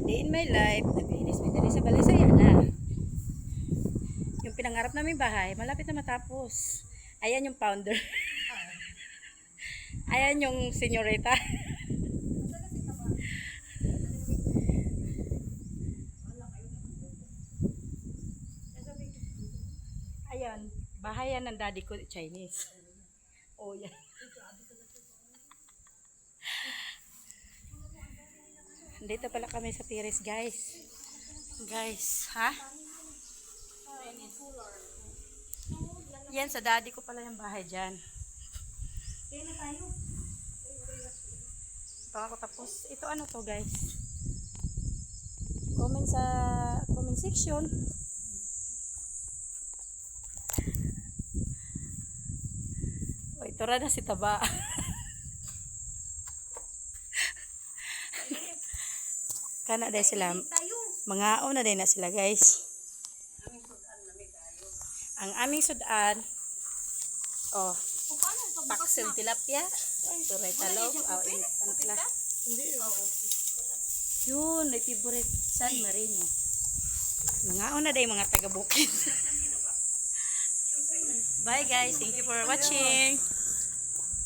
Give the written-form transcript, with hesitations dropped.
Day in my life, naglinis mi diri sa Balisaya na. Yung pinangarap namin bahay, malapit na matapos. Ayan yung founder. Ayan yung senyorita. Ayan, bahay yan ng daddy ko, Chinese. Oh, yan. Dito pala kami sa Tiris, guys. Guys, ha? Yan, sa daddy ko pala yung bahay dyan. Ito ako tapos. Ito ano to, guys? Comment sa comment section. O, ito ra na si Taba. Kana dahil sila. Mangaon na din na sila, guys. Ang aming sudan. Oh. Paksil tilapia. Turay talog. Oh, ano pala? Yun, may favorite San Marino. Mangaon na din mga taga-bukid. Bye guys. Thank you for watching.